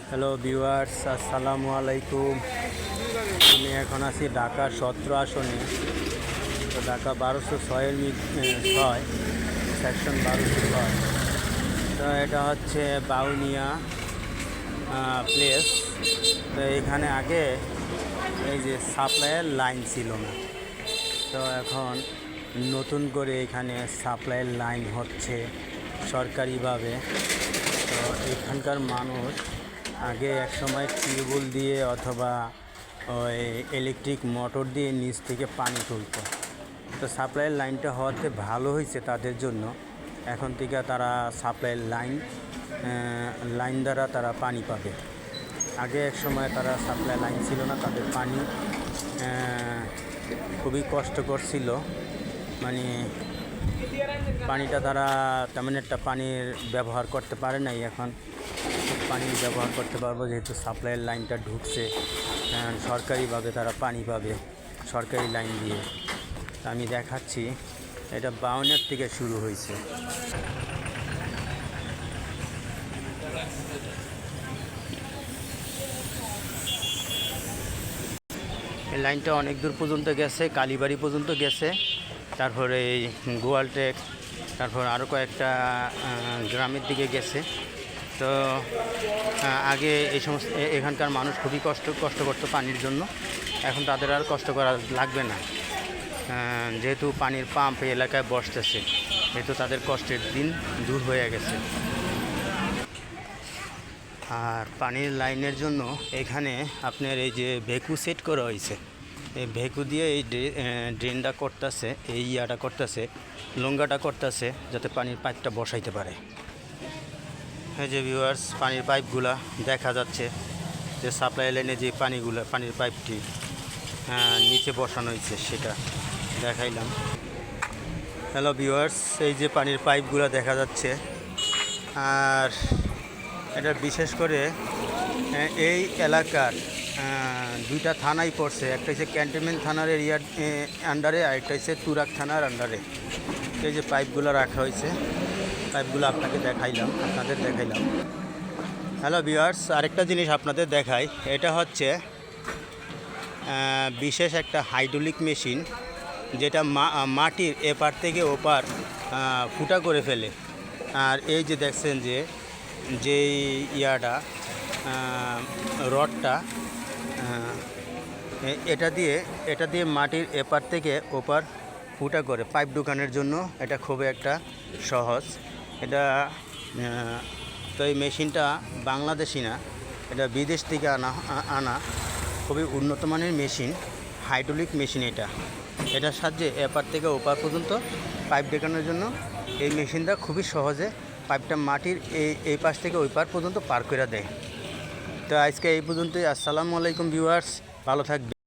Hello viewers, আসসালামু আলাইকুম। আমি এখন আছি ঢাকা 17 আসনে। তো ঢাকা 1206-এর 6 সেকশন 1206। তো এটা হচ্ছে বাউনিয়া প্লেস। তো এখানে আগে এই যে সাপ্লাইয়ের লাইন ছিল না, তো এখন নতুন করে এখানে সাপ্লাইয়ের লাইন হচ্ছে সরকারিভাবে। তো এখানকার মানুষ আগে একসময় টিউবওয়েল দিয়ে অথবা ওই ইলেকট্রিক মোটর দিয়ে নিচ থেকে পানি তুলত। তো সাপ্লাইয়ের লাইনটা হওয়াতে ভালো হয়েছে তাদের জন্য। এখন থেকে তারা সাপ্লাইয়ের লাইন দ্বারা তারা পানি পাবে। আগে এক সময় তারা সাপ্লাই লাইন ছিল না, তাদের পানি খুবই কষ্টকর ছিল। মানে পানিটা তারা তেমন একটা পানির ব্যবহার করতে পারে নাই। এখন পানি ব্যবহার করতে পারবো, যেহেতু সাপ্লাইয়ের লাইনটা ঢুকছে। সরকারিভাবে তারা পানি পাবে সরকারি লাইন দিয়ে। আমি দেখাচ্ছি, এটা বাউনের থেকে শুরু হয়েছে। এই লাইনটা অনেক দূর পর্যন্ত গেছে, কালীবাড়ি পর্যন্ত গেছে, তারপরে এই গোয়ালটেক, তারপর আরও কয়েকটা গ্রামের দিকে গেছে। তো আগে এই সমস্ত এখানকার মানুষ খুবই কষ্ট করতো পানির জন্য। এখন তাদের আর কষ্ট করা লাগবে না, যেহেতু পানির পাম্প এই এলাকায় বসতেছে, যেহেতু তাদের কষ্টের দিন দূর হয়ে গেছে। আর পানির লাইনের জন্য এখানে আপনার এই যে ভেকু সেট করা হয়েছে, এই ভেকু দিয়ে এই ড্রেনটা করতেছে, এই ইয়াটা করতেছে, লঙ্গাটা করতেছে, যাতে পানির পাইপটা বসাইতে পারে। এই যে ভিউয়ার্স, পানির পাইপগুলা দেখা যাচ্ছে, যে সাপ্লাই লাইনে যে পানির পাইপটি নিচে বসানো হয়েছে সেটা দেখাইলাম। হ্যালো ভিউয়ার্স, এই যে পানির পাইপগুলো দেখা যাচ্ছে। আর এটা বিশেষ করে এই এলাকার দুইটা থানাই পড়ছে, একটা হচ্ছে ক্যান্টনমেন্ট থানার এরিয়ার আন্ডারে, আর একটা হচ্ছে তুরাক থানার আন্ডারে। এই যে পাইপগুলো রাখা হয়েছে, পাইপগুলো আপনাদের দেখাইলাম। হ্যালো ভিউয়ার্স, আরেকটা জিনিস আপনাদের দেখাই। এটা হচ্ছে বিশেষ একটা হাইড্রোলিক মেশিন, যেটা মাটির এপার থেকে ওপার ফুটা করে ফেলে। আর এই যে দেখছেন যে ইয়াটা রডটা, এটা দিয়ে মাটির এপার থেকে ওপার ফুটা করে পাইপ ঢুকানোর জন্য এটা খুবই একটা সহজ। এটা তো এই মেশিনটা বাংলাদেশি না, এটা বিদেশ থেকে আনা খুবই উন্নত মানের মেশিন, হাইড্রোলিক মেশিন। এটার সাহায্যে এপার থেকে ওপার পর্যন্ত পাইপ ঢোকানোর জন্য এই মেশিনটা খুবই সহজে পাইপটা মাটির এই পাশ থেকে ওই পার পর্যন্ত পার করে দেয়। তো আজকে এই পর্যন্তই। আসসালামু আলাইকুম ভিউয়ার্স, ভালো থাকবে।